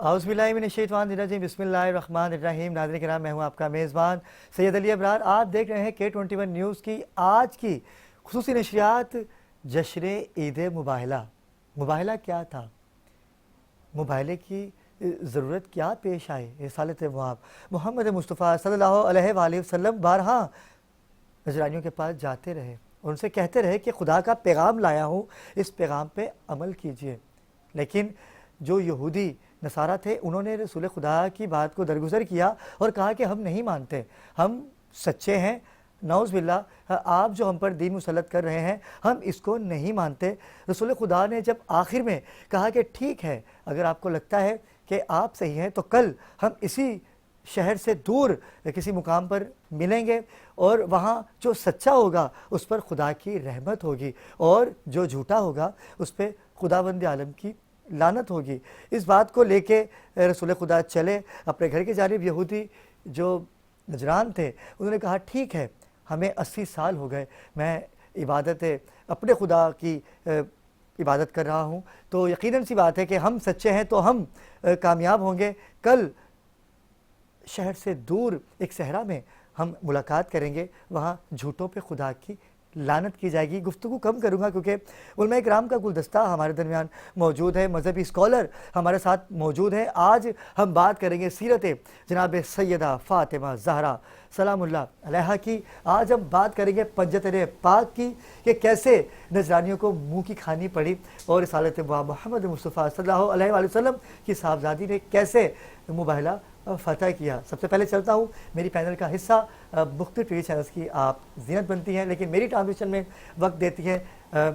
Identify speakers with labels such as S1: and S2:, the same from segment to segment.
S1: اعوذ باللہ من الشیطان الرجیم بسم اللہ الرحمن الرحیم۔ ناظرین کرام، میں ہوں آپ کا میزبان سید علی ابرار۔ آپ دیکھ رہے ہیں K21 نیوز کی آج کی خصوصی نشریات جشن عید مباہلہ۔ مباہلہ کیا تھا؟ مباہلے کی ضرورت کیا پیش آئی؟ رسالت مآب محمد مصطفیٰ صلی اللہ علیہ وآلہ وسلم بارہا نجرانیوں کے پاس جاتے رہے، ان سے کہتے رہے کہ خدا کا پیغام لایا ہوں، اس پیغام پہ عمل کیجئے۔ لیکن جو یہودی نصارہ تھے، انہوں نے رسول خدا کی بات کو درگزر کیا اور کہا کہ ہم نہیں مانتے، ہم سچے ہیں، نعوذ باللہ آپ جو ہم پر دین مسلط کر رہے ہیں ہم اس کو نہیں مانتے۔ رسول خدا نے جب آخر میں کہا کہ ٹھیک ہے، اگر آپ کو لگتا ہے کہ آپ صحیح ہیں تو کل ہم اسی شہر سے دور کسی مقام پر ملیں گے اور وہاں جو سچا ہوگا اس پر خدا کی رحمت ہوگی اور جو جھوٹا ہوگا اس پہ خداوند عالم کی لعنت ہوگی۔ اس بات کو لے کے رسول خدا چلے اپنے گھر کی جانب۔ یہودی جو نجران تھے انہوں نے کہا ٹھیک ہے، ہمیں 80 سال ہو گئے، میں عبادت اپنے خدا کی عبادت کر رہا ہوں، تو یقیناً سی بات ہے کہ ہم سچے ہیں تو ہم کامیاب ہوں گے۔ کل شہر سے دور ایک صحرا میں ہم ملاقات کریں گے، وہاں جھوٹوں پہ خدا کی لعنت کی جائے گی۔ گفتگو کم کروں گا کیونکہ علماء کرام کا گلدستہ ہمارے درمیان موجود ہے، مذہبی اسکالر ہمارے ساتھ موجود ہیں۔ آج ہم بات کریں گے سیرت جناب سیدہ فاطمہ زہرا سلام اللہ علیہا کی۔ آج ہم بات کریں گے پنجتن پاک کی کہ کیسے نجرانیوں کو منہ کی کھانی پڑی اور رسالت محمد مصطفیٰ صلی اللہ علیہ وآلہ وسلم کی صاحبزادی نے کیسے مباہلہ فتح کیا۔ سب سے پہلے چلتا ہوں، میری پینل کا حصہ مختلف ٹی وی چینلز کی آپ زینت بنتی ہیں، لیکن میری ٹرانسمیشن میں وقت دیتی ہے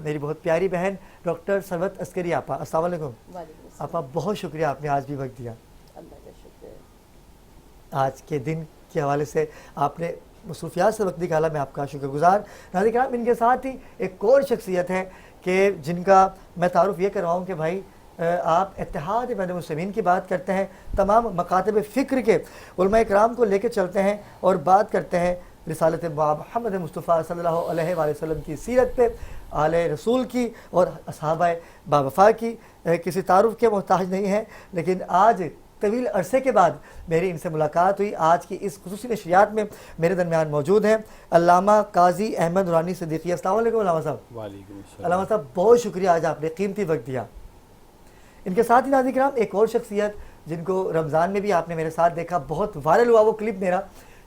S1: میری بہت پیاری بہن ڈاکٹر ثروت عسکری آپا۔ السلام علیکم آپا، بہت شکریہ آپ نے آج بھی وقت دیا۔
S2: اللہ کا شکر۔
S1: آج کے دن کے حوالے سے آپ نے مصروفیات سے وقت نکالا، میں آپ کا شکر گزار۔ ناظرین کرام، ان کے ساتھ ہی ایک اور شخصیت ہے کہ جن کا میں تعارف یہ کرواؤں کہ بھائی آپ اتحاد بین المسلمین کی بات کرتے ہیں، تمام مکاتب فکر کے علماء کرام کو لے کے چلتے ہیں اور بات کرتے ہیں رسالت محمد مصطفیٰ صلی اللہ علیہ وآلہ وسلم کی سیرت پہ، آل رسول کی اور اصحابہ باوفا کی۔ کسی تعارف کے محتاج نہیں ہیں، لیکن آج طویل عرصے کے بعد میری ان سے ملاقات ہوئی۔ آج کی اس خصوصی نشریات میں میرے درمیان موجود ہیں علامہ قاضی احمد نورانی صدیقی۔ السلام علیکم علامہ صاحب۔
S3: وعلیکم السلام۔
S1: علامہ صاحب بہت شکریہ، آج آپ نے قیمتی وقت دیا۔ ان کے ساتھ ہی ناظرین کرام ایک اور شخصیت جن کو رمضان میں بھی آپ نے میرے ساتھ دیکھا، بہت وائرل ہوا وہ کلپ میرا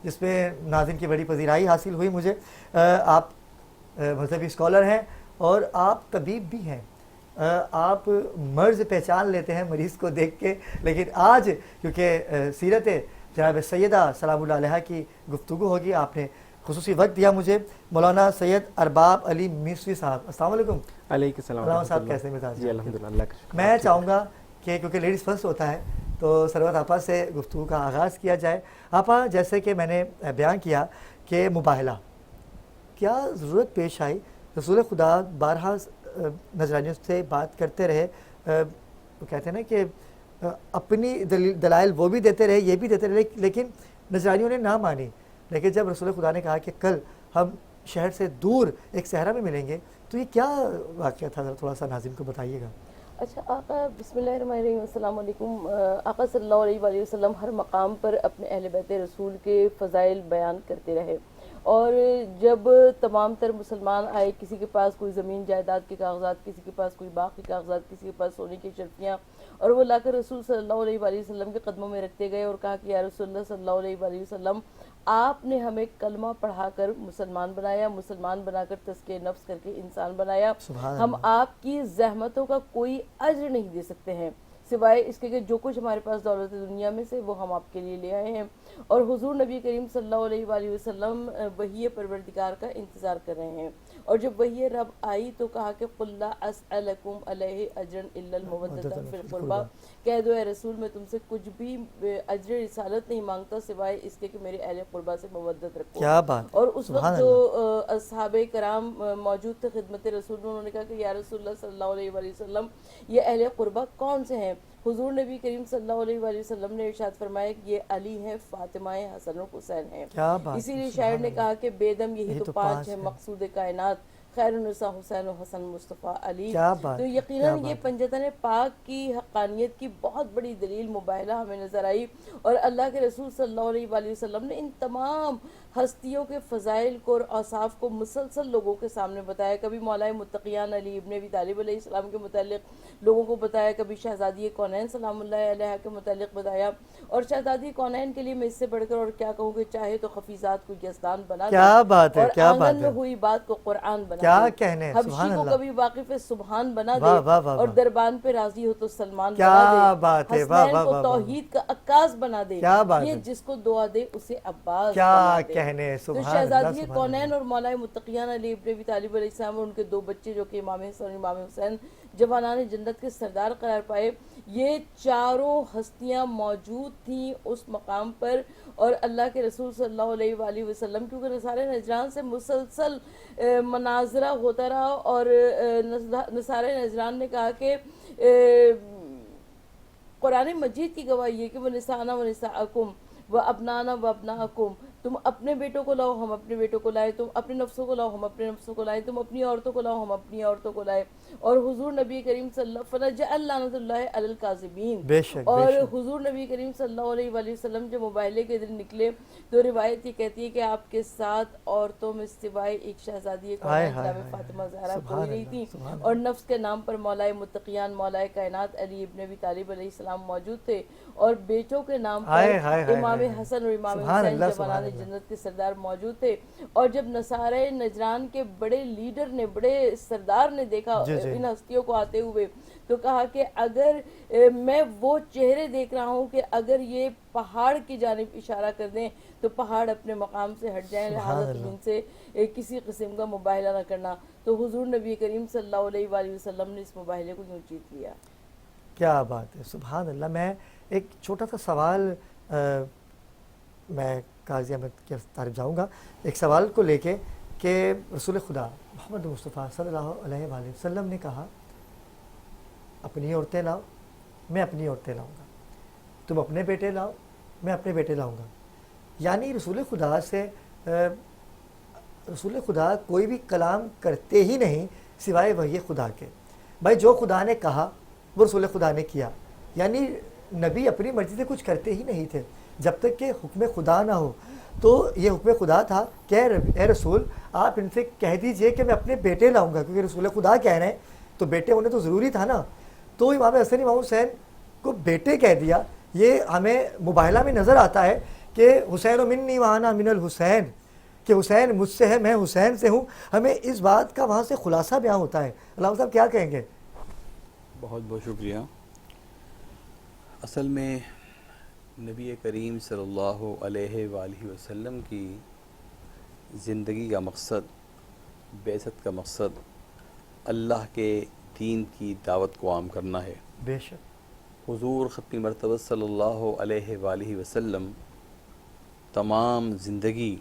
S1: جس میں ناظرین کی بڑی پذیرائی حاصل ہوئی مجھے۔ آپ مذہبی اسکالر ہیں اور آپ طبیب بھی ہیں، آپ مرض پہچان لیتے ہیں مریض کو دیکھ کے، لیکن آج کیونکہ سیرت جناب سیدہ سلام اللہ علیہا کی گفتگو ہوگی، آپ نے خصوصی وقت دیا مجھے۔ مولانا سید ارباب علی میسوی صاحب، السلام علیکم۔
S3: علیکم السلام۔
S1: علامہ صاحب کیسے مزاج؟
S3: جی الحمدللہ، اللہ کا شکر۔
S1: میں چاہوں گا کہ کیونکہ لیڈیز فرسٹ ہوتا ہے تو سروت آپا سے گفتگو کا آغاز کیا جائے۔ آپا، جیسے کہ میں نے بیان کیا کہ مباہلہ کیا ضرورت پیش آئی؟ رسول خدا بارہا نجرانیوں سے بات کرتے رہے، وہ کہتے ہیں نا کہ اپنی دلائل وہ بھی دیتے رہے، یہ بھی دیتے رہے، لیکن نجرانیوں نے نہ مانی۔ لیکن جب رسول خدا نے کہا کہ کل ہم شہر سے دور ایک صحرا میں ملیں گے، تو یہ کیا واقعہ تھا؟ تھوڑا سا ناظرین کو بتائیے گا۔
S2: اچھا آقا، بسم اللہ الرحمن الرحیم، السلام علیکم۔ آقا صلی اللہ علیہ وآلہ وسلم ہر مقام پر اپنے اہل بیت رسول کے فضائل بیان کرتے رہے، اور جب تمام تر مسلمان آئے، کسی کے پاس کوئی زمین جائیداد کے کاغذات، کسی کے پاس کوئی باغ کے کاغذات، کسی کے پاس سونے کی شرفیاں، اور وہ لا کر رسول صلی اللہ علیہ وآلہ وسلم کے قدموں میں رکھتے گئے اور کہا کہ یا رسول اللہ صلی اللہ علیہ وآلہ وسلم، آپ نے ہمیں کلمہ پڑھا کر مسلمان بنایا، مسلمان بنا کر تزکیہ نفس کر کے انسان بنایا، ہم آپ کی زحمتوں کا کوئی اجر نہیں دے سکتے ہیں سوائے اس کے کہ جو کچھ ہمارے پاس دولت دنیا میں سے وہ ہم آپ کے لیے لے آئے ہیں۔ اور حضور نبی کریم صلی اللہ علیہ وآلہ وسلم وحی پروردگار کا انتظار کر رہے ہیں، اور جب وحی رب آئی تو کہا کہ قُلْ لَا أَسْأَلَكُمْ عَلَيْهِ أَجْرًا إِلَّا الْمَوَدَّةَ فِي الْقُرْبَى، کہہ دو اے رسول میں تم سے کچھ بھی اجر رسالت نہیں مانگتا سوائے اس کے کہ میرے اہل قربہ سے مودت رکھو۔
S1: کیا بات!
S2: اور اس وقت جو اصحاب کرام موجود تھے خدمت رسول میں، انہوں نے کہا کہ یا رسول اللہ صلی اللہ علیہ وآلہ وسلم، یہ اہل قربہ کون سے ہیں؟ حضور نبی کریم صلی اللہ علیہ وآلہ وسلم نے ارشاد فرمایا کہ یہ علی ہیں، فاطمہ ہیں، حسن و حسین ہیں۔ اسی لیے شاعر نے کہا کہ بے دم یہی تو پانچ ہے مقصود کائنات، خیر النساء حسین و حسن مصطفیٰ علی.
S1: کیا بات
S2: تو
S1: ہے،
S2: یقیناً
S1: کیا
S2: یہ
S1: بات ہے۔
S2: پنجتن پاک کی حقانیت کی بہت بڑی دلیل مباہلہ ہمیں نظر آئی، اور اللہ کے رسول صلی اللہ علیہ وآلہ وسلم نے ان تمام ہستیوں کے فضائل کو اور اوصاف کو مسلسل لوگوں کے سامنے بتایا. کبھی مولا متقیان علی ابن ابی طالب علیہ السلام کے متعلق لوگوں کو بتایا، کبھی شہزادی کونین سلام اللہ علیہ کے متعلق بتایا. اور شہزادی کونین کے لیے میں اس سے بڑھ کر اور کیا کہوں کہ چاہے تو خفیزات کو یزدان بنا دے،
S1: کیا بات ہے،
S2: اور
S1: کیا بات
S2: آنگن میں
S1: ہے،
S2: ہوئی بات کو قرآن بنا
S1: کیا
S2: دے،
S1: کہنے ہیں،
S2: حبشی
S1: سبحان
S2: کو
S1: اللہ،
S2: کبھی واقف سبحان بنا دے،
S1: واہ واہ واہ
S2: اور
S1: واہ،
S2: دربان پہ راضی ہو تو سلمان
S1: کیا
S2: بنا دے،
S1: بات ہے، واہ
S2: حسنین
S1: واہ
S2: کو
S1: واہ واہ،
S2: توحید کا عکاس بنا دے،
S1: کیا بات
S2: یہ
S1: ہے،
S2: جس کو دعا دے اسے عباس
S1: کیا
S2: بنا دے.
S1: کہنے ہیں،
S2: تو
S1: سبحان اللہ،
S2: شہزادی
S1: سبحان
S2: کونین
S1: اللہ،
S2: اور مولا متقیان علی ابن ابی طالب علیہ السلام اور ان کے دو بچے جو کہ امام حسن اور امام حسین جوانان جنت کے سردار قرار پائے، یہ چاروں ہستیاں موجود تھیں اس مقام پر. اور اللہ کے رسول صلی اللہ علیہ وآلہ وسلم کیونکہ نصارہ نجران سے مسلسل مناظرہ ہوتا رہا، اور نصارہ نجران نے کہا کہ قرآن مجید کی گواہی ہے کہ وہ نسانا و نساءکم و ابنانا و ابناءکم، تم اپنے بیٹوں کو لاؤ ہم اپنے بیٹوں کو لائے، تم اپنے نفسوں کو لاؤ ہم اپنے نفسوں کو لائے، تم اپنی عورتوں کو لاؤ ہم اپنی عورتوں کو لائے. اور حضور نبی کریم صلی اللہ فنجعل لعنت اللہ علی الکاذبین.
S1: بے شک، بے
S2: اور
S1: شک،
S2: حضور نبی کریم صلی اللہ علیہ وآلہ وسلم جب مباہلے کے دن نکلے تو روایت یہ کہتی ہے کہ آپ کے ساتھ عورتوں میں سوائے ایک شہزادی
S1: ہائے
S2: کونین
S1: ہائے
S2: جناب
S1: ہائے،
S2: فاطمہ زہرا
S1: سبحان
S2: کوئی نہیں
S1: اللہ،
S2: تھی،
S1: سبحان
S2: اور
S1: اللہ،
S2: نفس کے نام پر مولا متقیان مولا کائنات علی ابن ابی طالب علیہ السلام موجود تھے، اور بیٹوں کے نام
S1: ہائے
S2: پر
S1: ہائے ہائے
S2: امام
S1: ہائے،
S2: حسن اور امام
S1: سبحان
S2: حسین
S1: اللہ، سبحان
S2: جوانان
S1: اللہ،
S2: جنت کے سردار موجود تھے. اور جب نصارہ نجران کے بڑے لیڈر نے، بڑے سردار نے دیکھا
S1: جی جی،
S2: ان ہستیوں کو آتے ہوئے تو کہا کہ اگر میں وہ چہرے دیکھ رہا ہوں کہ اگر یہ پہاڑ کی جانب اشارہ کر دیں تو پہاڑ اپنے مقام سے ہٹ جائیں،
S1: سبحان
S2: لہٰذا تم
S1: اللہ،
S2: ان سے کسی قسم کا مباہلہ نہ کرنا. تو حضور نبی کریم صلی اللہ علیہ وآلہ وسلم نے اس مباہلے کو یوں جیت لیا.
S1: کیا بات ہے، سبحان اللہ. میں ایک چھوٹا سا سوال میں قاضی احمد کی طرف جاؤں گا، ایک سوال کو لے کے کہ رسول خدا محمد مصطفیٰ صلی اللہ علیہ وآلہ وسلم نے کہا اپنی عورتیں لاؤ میں اپنی عورتیں لاؤں گا، تم اپنے بیٹے لاؤ میں اپنے بیٹے لاؤں گا. یعنی رسول خدا سے رسول خدا کوئی بھی کلام کرتے ہی نہیں سوائے وحی خدا کے. بھائی جو خدا نے کہا وہ رسول خدا نے کیا، یعنی نبی اپنی مرضی سے کچھ کرتے ہی نہیں تھے جب تک کہ حکم خدا نہ ہو. تو یہ حکم خدا تھا کہ اے رسول آپ ان سے کہہ دیجئے کہ میں اپنے بیٹے لاؤں گا، کیونکہ رسول خدا کہہ رہے ہیں تو بیٹے ہونے تو ضروری تھا نا. تو امام حسن امام حسین کو بیٹے کہہ دیا. یہ ہمیں مباہلہ میں نظر آتا ہے کہ حسین و منی وانا من الحسین، کہ حسین مجھ سے ہے میں حسین سے ہوں. ہمیں اس بات کا وہاں سے خلاصہ بیان ہوتا ہے. علامہ صاحب کیا کہیں گے؟
S4: بہت بہت شکریہ. اصل میں نبی کریم صلی اللہ علیہ وآلہ وسلم کی زندگی کا مقصد، بعثت کا مقصد اللہ کے دین کی دعوت کو عام کرنا ہے.
S1: بے شک.
S4: حضور ختم مرتبہ صلی اللہ علیہ وآلہ وسلم تمام زندگی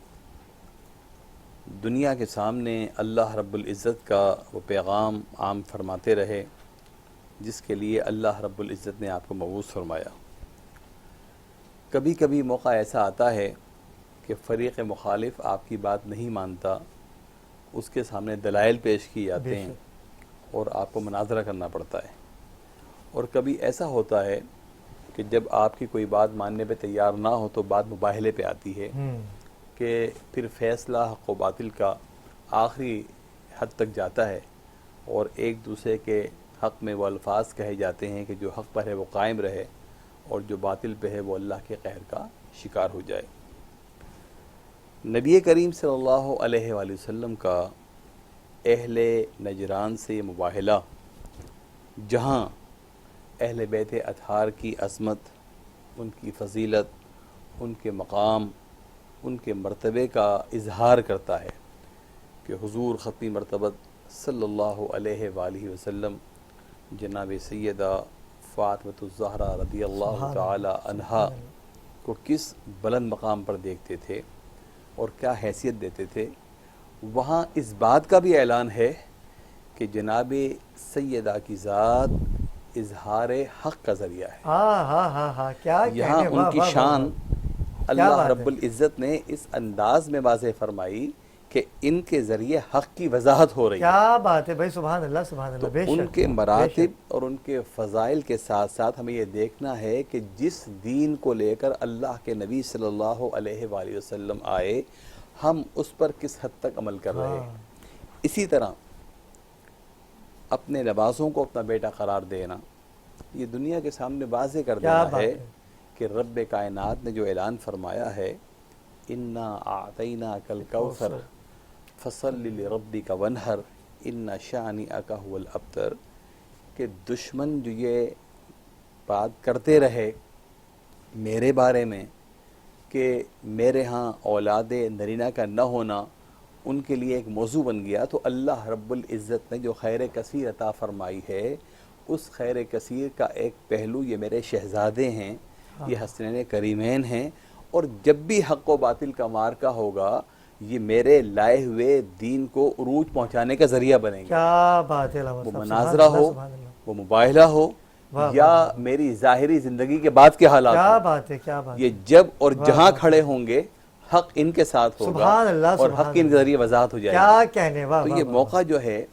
S4: دنیا کے سامنے اللہ رب العزت کا وہ پیغام عام فرماتے رہے جس کے لیے اللہ رب العزت نے آپ کو مبعوث فرمایا. کبھی کبھی موقع ایسا آتا ہے کہ فریق مخالف آپ کی بات نہیں مانتا، اس کے سامنے دلائل پیش کی جاتے ہیں اور آپ کو مناظرہ کرنا پڑتا ہے. اور کبھی ایسا ہوتا ہے کہ جب آپ کی کوئی بات ماننے پہ تیار نہ ہو تو بات مباہلے پہ آتی ہے کہ پھر فیصلہ حق و باطل کا آخری حد تک جاتا ہے اور ایک دوسرے کے حق میں وہ الفاظ کہے جاتے ہیں کہ جو حق پر ہے وہ قائم رہے اور جو باطل پہ ہے وہ اللہ کے قہر کا شکار ہو جائے. نبی کریم صلی اللہ علیہ وآلہ وسلم کا اہل نجران سے مباہلہ، جہاں اہل بیت اطہار کی عظمت، ان کی فضیلت، ان کے مقام، ان کے مرتبے کا اظہار کرتا ہے کہ حضور ختمی مرتبت صلی اللہ علیہ وآلہ وسلم جناب سیدہ فاطمۃ الزہرا رضی اللہ تعالی عنہا کو کس بلند مقام پر دیکھتے تھے اور کیا حیثیت دیتے تھے. وہاں اس بات کا بھی اعلان ہے کہ جناب سیدہ کی ذات اظہار حق کا ذریعہ ہے.
S1: ہاں ہاں ہاں ہاں، کیا
S4: یہاں ان کی شان اللہ رب العزت نے اس انداز میں واضح فرمائی کہ ان کے ذریعے حق کی وضاحت ہو رہی ہے.
S1: کیا بات ہے بھائی، سبحان اللہ سبحان اللہ. بے شک
S4: ان کے مراتب اور ان کے فضائل کے ساتھ ساتھ ہمیں یہ دیکھنا ہے کہ جس دین کو لے کر اللہ کے نبی صلی اللہ علیہ وآلہ وسلم آئے ہم اس پر کس حد تک عمل کر رہے ہیں. اسی طرح اپنے نوازوں کو اپنا بیٹا قرار دینا، یہ دنیا کے سامنے واضح کر دینا ہے کہ رب کائنات نے جو اعلان فرمایا ہے انا اعطیناک الکوثر فصل لربک وانحر ان شانئک هو الابتر، کہ دشمن جو یہ بات کرتے رہے میرے بارے میں کہ میرے ہاں اولاد نرینہ کا نہ ہونا ان کے لیے ایک موضوع بن گیا، تو اللہ رب العزت نے جو خیر کثیر عطا فرمائی ہے اس خیر کثیر کا ایک پہلو یہ میرے شہزادے ہیں، یہ حسنین کریمین ہیں، اور جب بھی حق و باطل کا مارکا ہوگا یہ میرے لائے ہوئے دین کو عروج پہنچانے کا ذریعہ بنیں گے.
S1: کیا بات ہے،
S4: وہ مناظرہ ہو، وہ مباہلہ ہو، یا میری ظاہری زندگی کے بعد کے حالات،
S1: کیا بات ہے کیا بات ہے.
S4: یہ جب اور جہاں کھڑے ہوں گے حق ان کے ساتھ ہوگا
S1: سبحان اللہ
S4: اور حق ان کے ذریعے وضاحت ہو جائے گی.
S1: کیا کہنے، واہ.
S4: تو یہ موقع جو ہے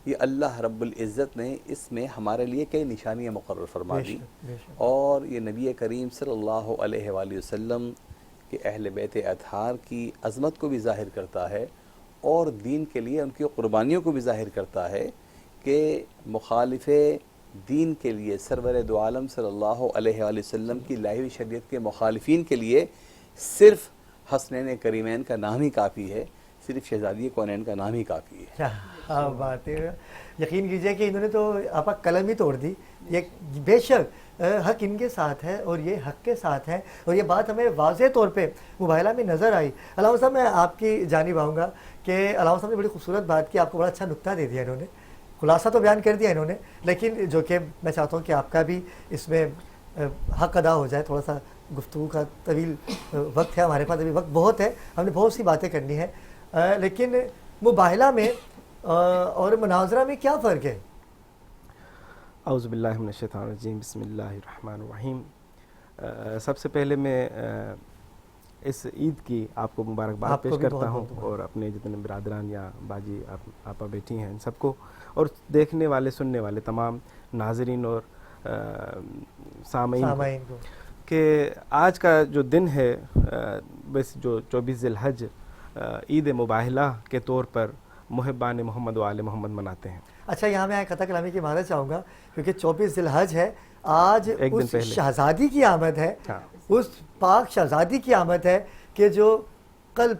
S4: یہ اللہ رب العزت نے اس میں ہمارے لیے کئی نشانیاں مقرر فرما دی، اور یہ نبی کریم صلی اللہ علیہ وآلہ وسلم کہ اہل بیت اطہار کی عظمت کو بھی ظاہر کرتا ہے اور دین کے لیے ان کی قربانیوں کو بھی ظاہر کرتا ہے کہ مخالف دین کے لیے سرور دو عالم صلی اللہ علیہ وآلہ وسلم کی لائی ہوئی شریعت کے مخالفین کے لیے صرف حسنین کریمین کا نام ہی کافی ہے، صرف شہزادی کونین کا نام ہی کافی ہے.
S1: کیا بات ہے. یقین کیجئے کہ انہوں نے تو آپ قلم ہی توڑ دی. یہ بے شک حق ان کے ساتھ ہے اور یہ حق کے ساتھ ہے، اور یہ بات ہمیں واضح طور پہ مباہلہ میں نظر آئی. علامہ صاحب میں آپ کی جانب آؤں گا کہ علامہ صاحب نے بڑی خوبصورت بات کی، آپ کو بڑا اچھا نکتہ دے دیا انہوں نے، خلاصہ تو بیان کر دیا انہوں نے، لیکن جو کہ میں چاہتا ہوں کہ آپ کا بھی اس میں حق ادا ہو جائے. تھوڑا سا گفتگو کا طویل وقت ہے ہمارے پاس، ابھی وقت بہت ہے، ہم نے بہت سی باتیں کرنی ہیں، لیکن مباہلہ میں اور مناظرہ میں کیا فرق ہے؟
S3: اعوذ باللہ من الشیطان الرجیم، بسم اللہ الرحمن الرحیم. سب سے پہلے میں اس عید کی آپ کو مبارکباد پیش کرتا ہوں، اور اپنے جتنے برادران یا باجی آپا بیٹی ہیں ان سب کو، اور دیکھنے والے سننے والے تمام ناظرین اور سامعین کو، کہ آج کا جو دن ہے بس جو 24 ذی الحج عید مباہلہ کے طور پر محبان محمد و آل محمد مناتے ہیں.
S1: اچھا، یہاں میں قطع کلامی کی معذرت چاہوں گا کیونکہ 24 ذی الحج ہے، آج اس شہزادی کی آمد ہے، اس پاک شہزادی کی آمد ہے کہ جو قلب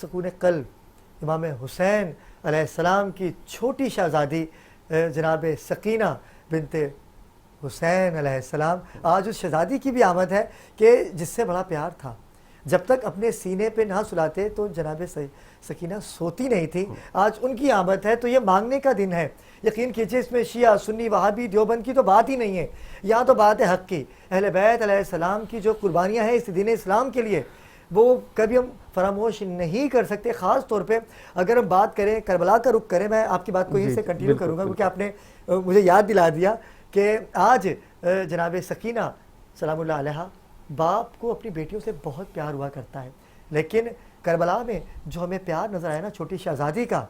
S1: سکون قلب امام حسین علیہ السلام کی چھوٹی شہزادی جناب سکینہ بنت حسین علیہ السلام، آج اس شہزادی کی بھی آمد ہے کہ جس سے بڑا پیار تھا. جب تک اپنے سینے پہ نہ سلاتے تو جناب سکینہ سوتی نہیں تھی. آج ان کی آمد ہے تو یہ مانگنے کا دن ہے. یقین کیجئے اس میں شیعہ سنی وہابی دیوبند کی تو بات ہی نہیں ہے، یہاں تو بات ہے حق کی. اہل بیت علیہ السلام کی جو قربانیاں ہیں اس دین اسلام کے لیے وہ کبھی ہم فراموش نہیں کر سکتے. خاص طور پہ اگر ہم بات کریں کربلا کا رخ کریں، میں آپ کی بات کو یہیں سے کنٹینیو کروں گا کیونکہ آپ نے مجھے یاد دلا دیا کہ آج جناب سکینہ سلام اللہ علیہا باپ کو اپنی بیٹیوں سے بہت پیار ہوا کرتا ہے، لیکن کربلا میں جو ہمیں پیار نظر آیا نا چھوٹی شہزادی کا،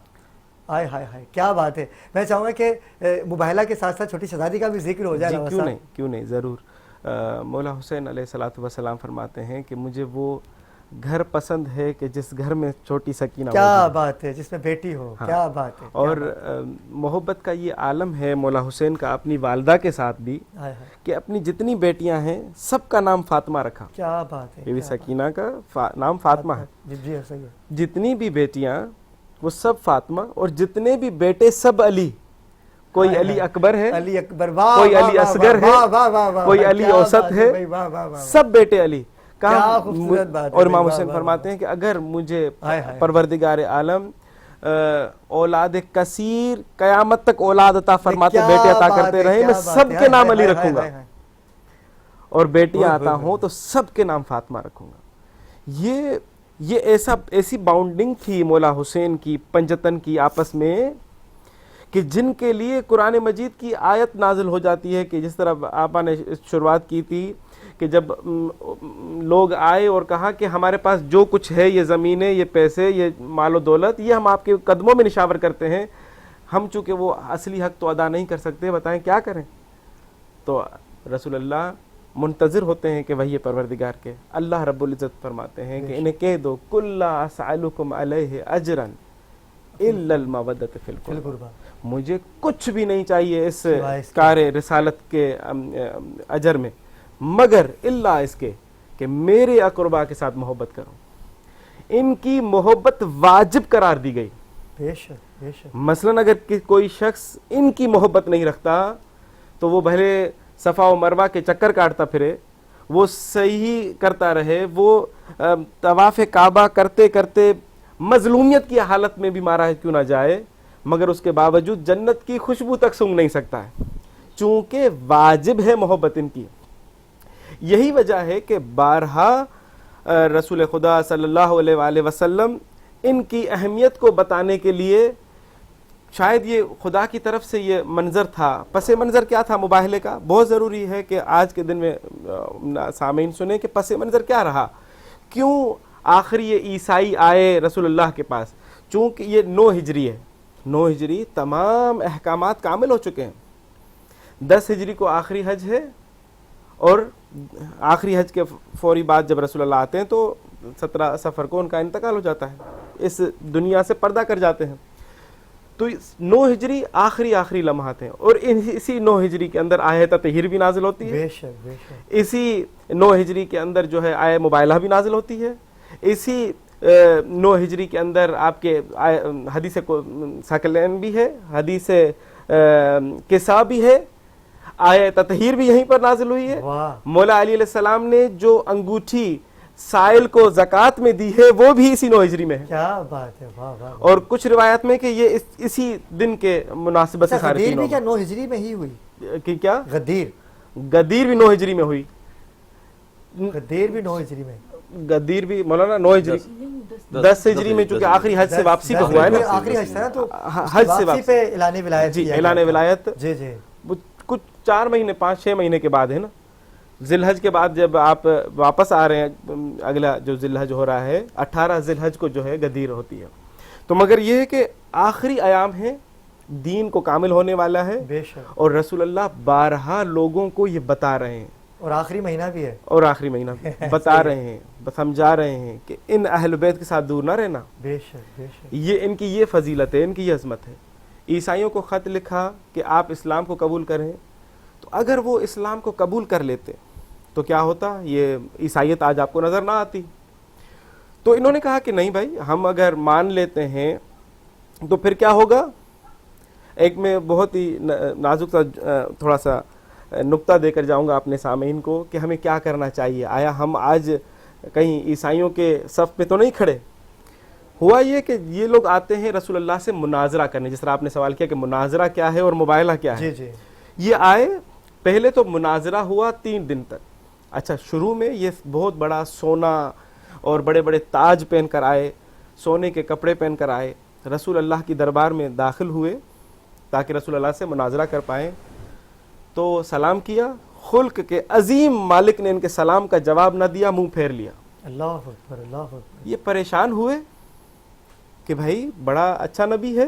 S1: آئے ہائے ہائے کیا بات ہے. میں چاہوں گا کہ مباہلہ کے ساتھ ساتھ چھوٹی شہزادی کا بھی ذکر ہو جائے.
S3: کیوں نہیں ضرور. مولا حسین علیہ الصلوۃ والسلام فرماتے ہیں کہ مجھے وہ گھر پسند ہے کہ جس گھر میں چھوٹی سکینہ،
S1: کیا بات ہے، جس میں بیٹی ہو. کیا بات ہے.
S3: اور محبت کا یہ عالم ہے مولا حسین کا اپنی والدہ کے ساتھ بھی، کہ اپنی جتنی بیٹیاں ہیں سب کا نام فاطمہ رکھا.
S1: کیا بات ہے.
S3: بیوی سکینہ کا نام فاطمہ ہے.
S1: جی صحیح ہے.
S3: جتنی بھی بیٹیاں وہ سب فاطمہ، اور جتنے بھی بیٹے سب علی. کوئی علی اکبر ہے،
S1: علی اکبر،
S3: کوئی علی اصغر ہے، کوئی علی اوسط ہے، سب بیٹے علی. اور امام حسین فرماتے ہیں کہ اگر مجھے پروردگار عالم اولاد کثیر قیامت تک اولاد عطا فرماتے، بیٹے عطا کرتے رہے، میں سب کے نام علی رکھوں گا، اور بیٹیاں عطا ہوں تو سب کے نام فاطمہ رکھوں گا. یہ ایسی باؤنڈنگ تھی مولا حسین کی پنجتن کی آپس میں کہ جن کے لیے قرآن مجید کی آیت نازل ہو جاتی ہے کہ جس طرح آپا نے شروعات کی تھی کہ جب لوگ آئے اور کہا کہ ہمارے پاس جو کچھ ہے، یہ زمینیں، یہ پیسے، یہ مال و دولت، یہ ہم آپ کے قدموں میں نشاور کرتے ہیں، ہم چونکہ وہ اصلی حق تو ادا نہیں کر سکتے، بتائیں کیا کریں؟ تو رسول اللہ منتظر ہوتے ہیں کہ وحی پروردگار کے. اللہ رب العزت فرماتے ہیں کہ انہیں کہہ دو کلا اسألکم علیہ اجرا الا المودۃ فی القربى، مجھے کچھ بھی نہیں چاہیے اس کار رسالت کے اجر میں مگر الا اس کے کہ میرے اقربا کے ساتھ محبت کرو. ان کی محبت واجب قرار دی گئی.
S1: بے شک بے شک.
S3: مثلا اگر کوئی شخص ان کی محبت نہیں رکھتا تو وہ بھلے صفا و مروہ کے چکر کاٹتا پھرے، وہ صحیح کرتا رہے، وہ طواف کعبہ کرتے کرتے مظلومیت کی حالت میں بھی مارا کیوں نہ جائے، مگر اس کے باوجود جنت کی خوشبو تک سونگھ نہیں سکتا ہے، چونکہ واجب ہے محبت ان کی. یہی وجہ ہے کہ بارہا رسول خدا صلی اللہ علیہ وآلہ وسلم ان کی اہمیت کو بتانے کے لیے، شاید یہ خدا کی طرف سے یہ منظر تھا. پس منظر کیا تھا مباہلے کا؟ بہت ضروری ہے کہ آج کے دن میں سامعین سنیں کہ پس منظر کیا رہا، کیوں آخری یہ عیسائی آئے رسول اللہ کے پاس. چونکہ یہ 9 ہجری ہے، 9 ہجری تمام احکامات کامل ہو چکے ہیں. 10 ہجری کو آخری حج ہے، اور آخری حج کے فوری بعد جب رسول اللہ آتے ہیں تو 17 صفر کو ان کا انتقال ہو جاتا ہے، اس دنیا سے پردہ کر جاتے ہیں. تو 9 ہجری آخری لمحات ہیں، اور اسی 9 ہجری کے اندر آیہ تطہیر بھی نازل ہوتی ہے.
S1: بے شک بے شک.
S3: اسی 9 ہجری کے اندر جو ہے آیہ مبائلہ بھی نازل ہوتی ہے. اسی 9 ہجری کے اندر آپ کے حدیث ثقلین بھی ہے، حدیث کسا بھی ہے، آیہ تطہیر بھی یہیں پر نازل ہوئی ہے. مولا علی علیہ السلام نے جو انگوٹھی سائل کو زکوٰۃ میں دی ہے وہ بھی اسی 9 ہجری میں ہے.
S1: کیا بات ہے، واہ واہ.
S3: اور کچھ روایت میں کہ یہ اسی دن کے مناسبت سے سارے
S1: غدیر بھی کیا 9 ہجری میں ہی ہوئی؟
S3: کہ کیا
S1: غدیر
S3: بھی 9 ہجری میں ہوئی.
S1: غدیر بھی 9 ہجری میں.
S3: غدیر بھی مولانا 9 ہجری 10 ہجری میں، چونکہ آخری حج سے واپسی پہ ہوا ہے نا،
S1: آخری حج تھا نا، تو
S3: حج سے
S1: واپسی پہ اعلان ولایت.
S3: جی اعلان ولایت
S1: جی جی
S3: کچھ 4 مہینے 5-6 مہینے کے بعد ہے نا. ذی الحج کے بعد جب آپ واپس آ رہے ہیں، اگلا جو ذی الحج ہو رہا ہے 18 ذی الحج کو جو ہے غدیر ہوتی ہے. تو مگر یہ ہے کہ آخری ایام ہے، دین کو کامل ہونے والا ہے،
S1: بے شک.
S3: اور رسول اللہ بارہا لوگوں کو یہ بتا رہے ہیں،
S1: اور آخری مہینہ بھی ہے،
S3: اور آخری مہینہ بتا رہے ہیں، سمجھا رہے ہیں کہ ان اہل بیت کے ساتھ دور نہ رہنا.
S1: بے شک بے شک.
S3: یہ ان کی یہ فضیلت ہے، ان کی یہ عظمت ہے. عیسائیوں کو خط لکھا کہ آپ اسلام کو قبول کریں، تو اگر وہ اسلام کو قبول کر لیتے تو کیا ہوتا؟ یہ عیسائیت آج آپ کو نظر نہ آتی. تو انہوں نے کہا کہ نہیں بھائی، ہم اگر مان لیتے ہیں تو پھر کیا ہوگا. ایک میں بہت ہی نازک سا تھوڑا سا نقطہ دے کر جاؤں گا اپنے سامعین کو کہ ہمیں کیا کرنا چاہیے. آیا ہم آج کہیں عیسائیوں کے صف پہ تو نہیں کھڑے؟ ہوا یہ کہ یہ لوگ آتے ہیں رسول اللہ سے مناظرہ کرنے، جس طرح آپ نے سوال کیا کہ مناظرہ کیا ہے اور مباہلہ کیا ہے.
S1: جی جی.
S3: یہ آئے، پہلے تو مناظرہ ہوا 3 دن تک. اچھا، شروع میں یہ بہت بڑا سونا اور بڑے بڑے تاج پہن کر آئے، سونے کے کپڑے پہن کر آئے، رسول اللہ کی دربار میں داخل ہوئے تاکہ رسول اللہ سے مناظرہ کر پائیں. تو سلام کیا، خلق کے عظیم مالک نے ان کے سلام کا جواب نہ دیا، منہ پھیر لیا.
S1: اللہ اکبر اللہ اکبر.
S3: یہ پریشان ہوئے کہ بھائی بڑا اچھا نبی ہے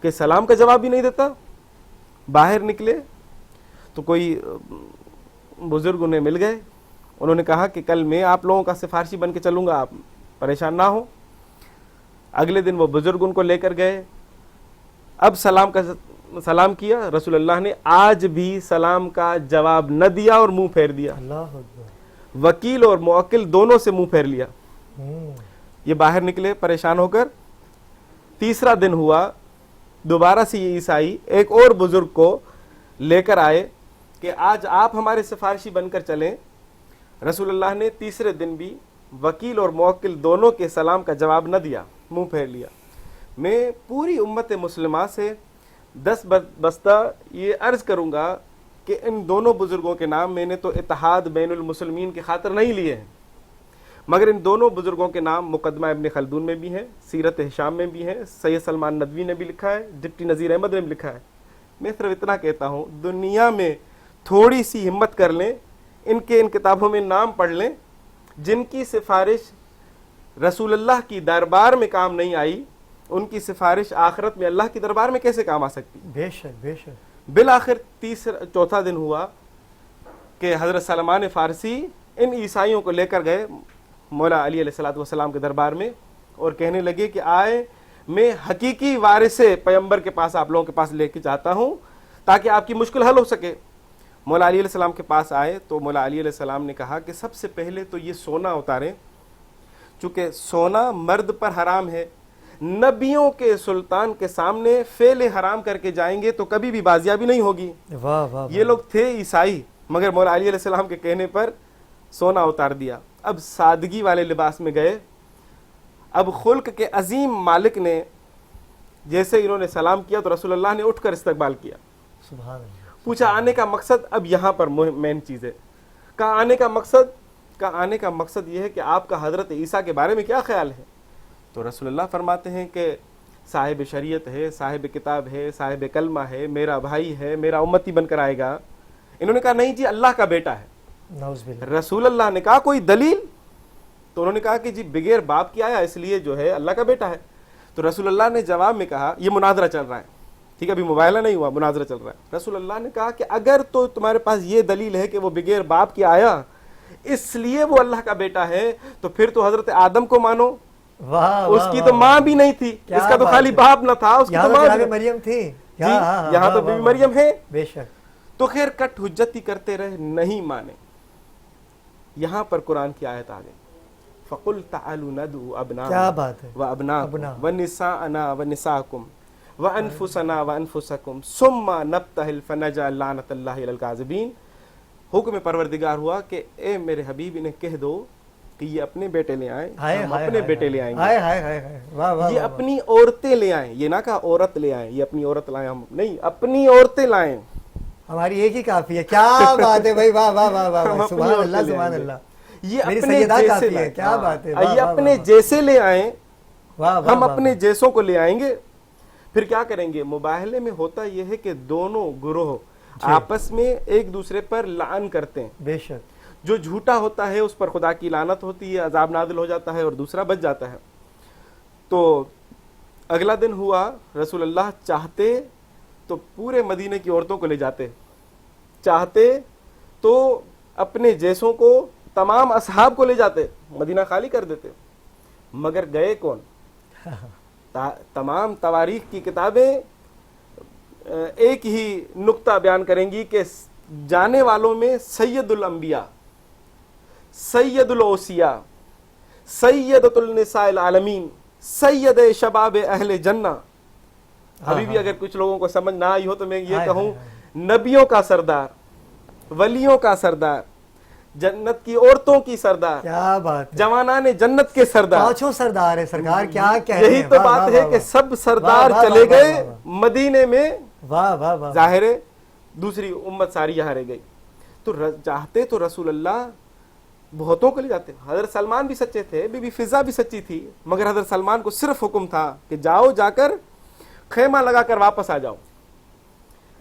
S3: کہ سلام کا جواب بھی نہیں دیتا. باہر نکلے تو کوئی بزرگ انہیں مل گئے، انہوں نے کہا کہ کل میں آپ لوگوں کا سفارشی بن کے چلوں گا، آپ پریشان نہ ہو. اگلے دن وہ بزرگ ان کو لے کر گئے. اب سلام کیا، رسول اللہ نے آج بھی سلام کا جواب نہ دیا اور منہ پھیر دیا.
S1: اللہ اکبر.
S3: وکیل اور موکل دونوں سے منہ پھیر لیا. یہ باہر نکلے پریشان ہو کر. تیسرا دن ہوا، دوبارہ سے یہ عیسائی ایک اور بزرگ کو لے کر آئے کہ آج آپ ہمارے سفارشی بن کر چلیں. رسول اللہ نے تیسرے دن بھی وکیل اور موکل دونوں کے سلام کا جواب نہ دیا، منہ پھیر لیا. میں پوری امت مسلمہ سے 10 بستہ یہ عرض کروں گا کہ ان دونوں بزرگوں کے نام میں نے تو اتحاد بین المسلمین کی خاطر نہیں لیے ہیں، مگر ان دونوں بزرگوں کے نام مقدمہ ابن خلدون میں بھی ہیں، سیرت ہشام میں بھی ہیں، سید سلمان ندوی نے بھی لکھا ہے، ڈپٹی نذیر احمد نے بھی لکھا ہے۔ میں صرف اتنا کہتا ہوں، دنیا میں تھوڑی سی ہمت کر لیں، ان کتابوں میں نام پڑھ لیں جن کی سفارش رسول اللہ کی دربار میں کام نہیں آئی، ان کی سفارش آخرت میں اللہ کی دربار میں کیسے کام آ سکتی؟ بے شک بے شک۔ بالآخر چوتھا دن ہوا کہ حضرت سلمان فارسی ان عیسائیوں کو لے کر گئے مولا علی علیہ السلام کے دربار میں، اور کہنے لگے کہ آئے میں حقیقی وارث پیغمبر کے پاس آپ لوگوں کے پاس لے کے جاتا ہوں تاکہ آپ کی مشکل حل ہو سکے۔ مولا علی علیہ السلام کے پاس آئے تو مولا علی علیہ السلام نے کہا کہ سب سے پہلے تو یہ سونا اتاریں، چونکہ سونا مرد پر حرام ہے، نبیوں کے سلطان کے سامنے فعل حرام کر کے جائیں گے تو کبھی بھی بازیابی نہیں ہوگی۔ واہ واہ، یہ لوگ تھے عیسائی، مگر مولا علی علیہ السلام کے کہنے پر سونا اتار دیا۔ اب سادگی والے لباس میں گئے۔ اب خلق کے عظیم مالک نے جیسے انہوں نے سلام کیا تو رسول اللہ نے اٹھ کر استقبال کیا۔ سبحان اللہ۔ پوچھا آنے کا مقصد؟ اب یہاں پر مین چیز ہے، کہا آنے کا مقصد یہ ہے کہ آپ کا حضرت عیسیٰ کے بارے میں کیا خیال ہے؟ تو رسول اللہ فرماتے ہیں کہ صاحب شریعت ہے، صاحب کتاب ہے، صاحب کلمہ ہے، میرا بھائی ہے، میرا امتی بن کر آئے گا۔ انہوں نے کہا نہیں جی اللہ کا بیٹا ہے۔ رسول اللہ نے کہا کوئی دلیل؟ تو انہوں نے کہا کہ جی بغیر باپ کی آیا اس لیے جو ہے اللہ کا بیٹا ہے۔ تو رسول اللہ نے جواب میں کہا، یہ مناظرہ چل رہا ہے، ٹھیک ہے، ابھی موبائلہ نہیں ہوا، مناظرہ چل رہا ہے۔ رسول اللہ نے کہا کہ اگر تو تمہارے پاس یہ دلیل ہے کہ وہ بغیر باپ کی آیا اس لیے وہ اللہ کا بیٹا ہے تو پھر تو حضرت آدم کو مانو، اس کی تو ماں بھی نہیں تھی، اس کا تو خالی باپ نہ تھا، اس کی تو ماں بھی مریم تھی، یہاں تو بیوی مریم ہے۔ بے شک۔ تو خیر کٹ حجتی کرتے رہے، نہیں مانے۔ یہاں پر قرآن کی آیت آ گئی، فَقُلْ تَعَالُوا نَدْعُوا أَبْنَاءَنَا وَأَبْنَاءَكُمْ وَنِسَاءَنَا وَنِسَاءَكُمْ وَأَنفُسَنَا وَأَنفُسَكُمْ ثُمَّ نَبْتَهِلْ فَنَجْعَلْ لَعْنَةَ اللَّهِ عَلَى الْكَاذِبِينَ۔ حکم پروردگار ہوا کہ اے میرے حبیب انہیں کہہ دو کہ یہ اپنے بیٹے لے آئیں، ہم اپنے بیٹے لے آئیں گے، یہ اپنی عورتیں لے آئیں، یہ نہ کہا عورت لے آئیں، یہ اپنی عورت لائیں، ہم نہیں، اپنی عورتیں لائیں،
S1: ہماری ایک ہی کافی ہے۔ کیا بات ہے بھائی، واہ واہ واہ واہ، سبحان اللہ سبحان اللہ،
S3: یہ اپنے جیسے لائیں، کیا بات ہے، یہ اپنے جیسے لے آئیں، ہم اپنے جیسوں کو لے آئیں گے۔ پھر کیا کریں گے؟ مباہلے میں ہوتا یہ ہے کہ دونوں گروہ آپس میں ایک دوسرے پر لعن کرتے ہیں، بے شک، جو جھوٹا ہوتا ہے اس پر خدا کی لعنت ہوتی ہے، عذاب نازل ہو جاتا ہے، اور دوسرا بچ جاتا ہے۔ تو اگلا دن ہوا، رسول اللہ چاہتے تو پورے مدینے کی عورتوں کو لے جاتے، چاہتے تو اپنے جیسوں کو، تمام اصحاب کو لے جاتے، مدینہ خالی کر دیتے، مگر گئے کون؟ تمام تواریخ کی کتابیں ایک ہی نقطہ بیان کریں گی کہ جانے والوں میں سید الانبیاء، سید الاوصیاء، سیدۃ النساء العالمین، سید شباب اہل جنہ۔ ابھی بھی اگر کچھ لوگوں کو سمجھ نہ آئی ہو تو میں یہ کہوں، نبیوں کا سردار، ولیوں کا سردار، جنت کی عورتوں کی سردار، کیا بات، جوانان جنت کے سردار، پانچوں سردار ہے سرکار، کیا کہہ رہے ہیں، یہی تو بات ہے کہ سب سردار چلے گئے مدینے میں، واہ واہ واہ، ظاہر ہے دوسری امت ساری یہاں رہ گئی۔ تو چاہتے تو رسول اللہ بہتوں کو لے جاتے۔ حضرت سلمان بھی سچے تھے، بی بی فضا بھی سچی تھی، مگر حضرت سلمان کو صرف حکم تھا کہ جاؤ، جا کر خیمہ لگا کر واپس آ جاؤ۔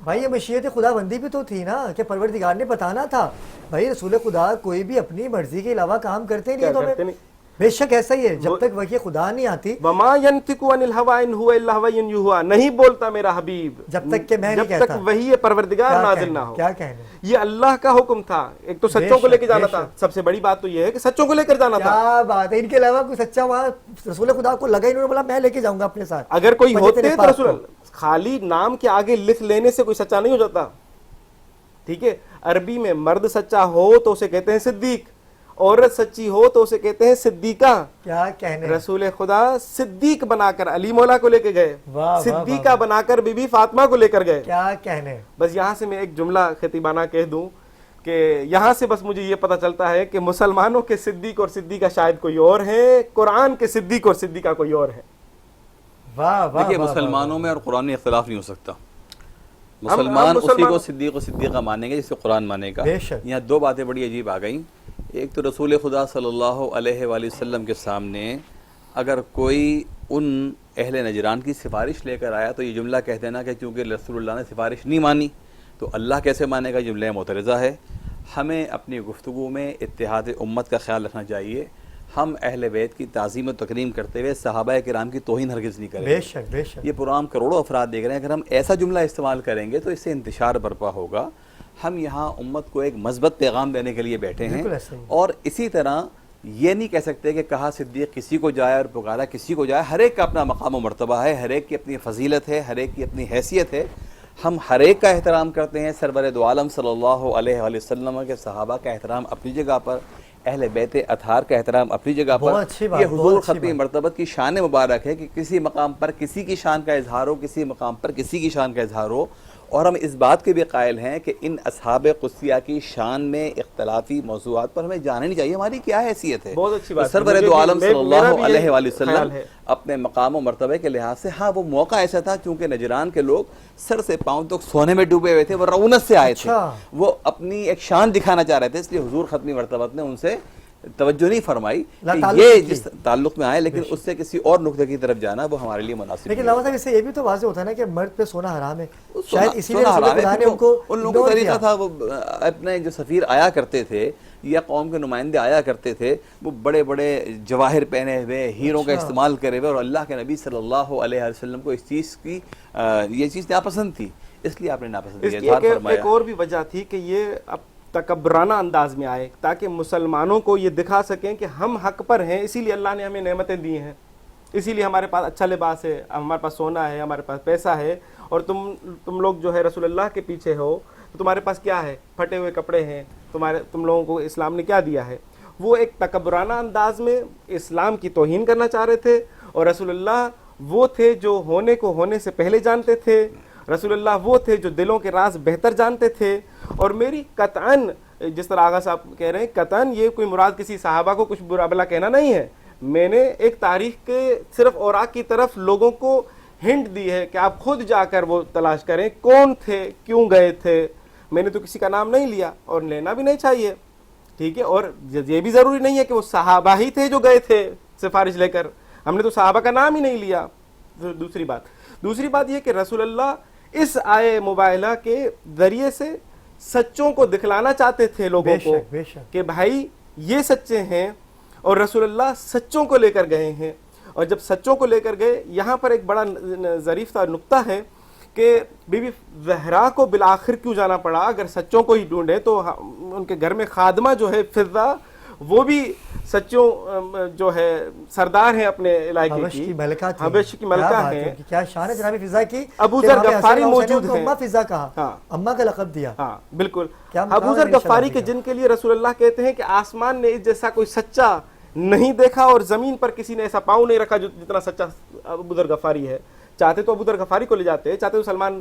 S3: بھائی یہ مشیت خدا بندی بھی تو تھی نا، کہ پروردگار نے بتانا تھا بھائی رسول خدا کوئی بھی اپنی مرضی کے علاوہ کام کرتے نہیں، تو بے شک ایسا ہی ہے، جب تک وحی خدا نہیں آتی، وما ينطق عن الهوى ان هو الا وحی یوحى، نہیں بولتا میرا حبیب جب تک کہ میں نہیں کہتا، جب تک وحی پروردگار نازل نہ ہو۔ کیا کہنے، یہ اللہ کا حکم تھا۔ ایک تو سچوں کو لے کے جانا تھا، سب سے بڑی بات تو یہ ہے کہ سچوں کو لے کر جانا تھا۔ کیا بات ہے، ان کے علاوہ کوئی سچا وہاں رسول خدا کو لگا، انہوں نے بولا میں لے کے جاؤں گا اپنے ساتھ۔ اگر کوئی ہوتے تو رسول خالی نام کے آگے لکھ لینے سے کوئی سچا نہیں ہو جاتا، ٹھیک ہے۔ عربی میں مرد سچا ہو تو اسے کہتے ہیں صدیق، عورت سچی ہو تو اسے کہتے ہیں صدیقہ۔ کیا کہنے، رسول خدا صدیق بنا کر علی مولا کو لے کے گئے، صدیقہ بنا کر بی بی فاطمہ کو لے کر گئے۔ کیا کہنے، بس یہاں سے میں ایک جملہ خطیبانہ کہہ دوں کہ یہاں سے بس مجھے یہ پتہ چلتا ہے کہ مسلمانوں کے صدیق اور صدیقہ شاید کوئی اور ہیں، قرآن کے صدیق اور صدیقہ کوئی اور ہے۔
S4: دیکھیے مسلمانوں میں اور قرآن میں اختلاف نہیں ہو سکتا، مسلمان اسی کو صدیق و صدیقہ مانیں گے جسے قرآن مانے گا۔ یہاں دو باتیں بڑی عجیب آ گئیں ایک تو رسول خدا صلی اللہ علیہ وآلہ وسلم کے سامنے اگر کوئی ان اہل نجران کی سفارش لے کر آیا تو یہ جملہ کہہ دینا کہ چونکہ رسول اللہ نے سفارش نہیں مانی تو اللہ کیسے مانے گا، جملہ معترضہ ہے۔ ہمیں اپنی گفتگو میں اتحاد امت کا خیال رکھنا چاہیے۔ ہم اہل بیت کی تعظیم و تکریم کرتے ہوئے صحابہ کرام کی توہین ہرگز نہیں کریں گے۔
S1: بے شک بے شک،
S4: یہ پرام کروڑوں افراد دیکھ رہے ہیں، اگر ہم ایسا جملہ استعمال کریں گے تو اس سے انتشار برپا ہوگا۔ ہم یہاں امت کو ایک مثبت پیغام دینے کے لیے بیٹھے ہیں، اور اسی طرح یہ نہیں کہہ سکتے کہ کہا صدیق کسی کو جائے اور پکارا کسی کو جائے۔ ہر ایک کا اپنا مقام و مرتبہ ہے، ہر ایک کی اپنی فضیلت ہے، ہر ایک کی اپنی حیثیت ہے۔ ہم ہر ایک کا احترام کرتے ہیں، سرور دو عالم صلی اللہ علیہ وآلہ وسلم کے صحابہ کا احترام اپنی جگہ پر، اہل بیت اطہار کا احترام اپنی جگہ پر۔ یہ حضور ختم مرتبت کی شان مبارک ہے کہ کسی مقام پر کسی کی شان کا اظہار ہو، کسی مقام پر کسی کی شان کا اظہار ہو، اور ہم اس بات کے بھی قائل ہیں کہ ان اصحاب قدسیہ کی شان میں اختلافی موضوعات پر ہمیں جانا نہیں چاہیے، ہماری کیا حیثیت ہے۔
S3: بہت اچھی بات،
S4: سرور دو عالم صلی اللہ علیہ وآلہ وسلم اپنے مقام و مرتبے کے لحاظ سے، ہاں وہ موقع ایسا تھا چونکہ نجران کے لوگ سر سے پاؤں تک سونے میں ڈوبے ہوئے تھے، وہ رعونت سے آئے تھے، وہ اپنی ایک شان دکھانا چاہ رہے تھے، اس لیے حضور ختمی مرتبت نے ان سے توجہ نہیں فرمائی کہ یہ جس تعلق میں آئے، لیکن اس سے کسی اور نقطے کی طرف جانا وہ ہمارے لیے مناسب۔
S1: لیکن علامہ صاحب اس سے یہ بھی تو واضح ہوتا ہے نا کہ مرد پہ سونا حرام ہے، شاید اسی لیے رسول خدا نے ان لوگوں
S4: کا طریقہ تھا، وہ اپنے جو سفیر آیا کرتے تھے یا قوم کے نمائندے آیا کرتے تھے، وہ بڑے بڑے جواہر پہنے ہوئے، ہیروں کا استعمال کرے ہوئے، اور اللہ کے نبی صلی اللہ علیہ وسلم کو اس چیز کی یہ چیز ناپسند تھی، اس لیے آپ نے ناپسند کیا۔
S3: ایک اور بھی وجہ تھی کہ یہ اب تکبرانہ انداز میں آئے تاکہ مسلمانوں کو یہ دکھا سکیں کہ ہم حق پر ہیں، اسی لیے اللہ نے ہمیں نعمتیں دی ہیں، اسی لیے ہمارے پاس اچھا لباس ہے، ہمارے پاس سونا ہے، ہمارے پاس پیسہ ہے، اور تم لوگ جو ہے رسول اللہ کے پیچھے ہو تو تمہارے پاس کیا ہے، پھٹے ہوئے کپڑے ہیں، تم لوگوں کو اسلام نے کیا دیا ہے۔ وہ ایک تکبرانہ انداز میں اسلام کی توہین کرنا چاہ رہے تھے، اور رسول اللہ وہ تھے جو ہونے کو ہونے سے پہلے جانتے تھے، رسول اللہ وہ تھے جو دلوں کے راز بہتر جانتے تھے۔ اور میری قطعاً، جس طرح آغا صاحب کہہ رہے ہیں، قطعاً یہ کوئی مراد کسی صحابہ کو کچھ برا بلا کہنا نہیں ہے، میں نے ایک تاریخ کے صرف اوراق کی طرف لوگوں کو ہنٹ دی ہے کہ آپ خود جا کر وہ تلاش کریں کون تھے، کیوں گئے تھے۔ میں نے تو کسی کا نام نہیں لیا، اور لینا بھی نہیں چاہیے، ٹھیک ہے، اور یہ بھی ضروری نہیں ہے کہ وہ صحابہ ہی تھے جو گئے تھے سفارش لے کر، ہم نے تو صحابہ کا نام ہی نہیں لیا۔ دوسری بات یہ کہ رسول اللہ اس آئے مباہلہ کے ذریعے سے سچوں کو دکھلانا چاہتے تھے لوگوں کو کہ بھائی یہ سچے ہیں، اور رسول اللہ سچوں کو لے کر گئے ہیں۔ اور جب سچوں کو لے کر گئے، یہاں پر ایک بڑا ظریف سا نقطہ ہے کہ بی بی زہرا کو بالآخر کیوں جانا پڑا؟ اگر سچوں کو ہی ڈھونڈے تو ان کے گھر میں خادمہ جو ہے فضہ، وہ بھی سچوں جو ہے سردار ہیں اپنے علاقے کی، حبش کی ملکہ ہیں۔
S1: کیا شان ہے جناب فضہ کی،
S3: ابو ذر غفاری موجود ہیں،
S1: اماں فضہ کہا، اماں کا لقب دیا۔
S3: ہاں بالکل، ابو ذر غفاری کے جن کے لیے رسول اللہ کہتے ہیں کہ آسمان نے اس جیسا کوئی سچا نہیں دیکھا، اور زمین پر کسی نے ایسا پاؤں نہیں رکھا جو جتنا سچا ابو ذر غفاری ہے۔ چاہتے تو ابو ذر غفاری کو لے جاتے، چاہتے تو سلمان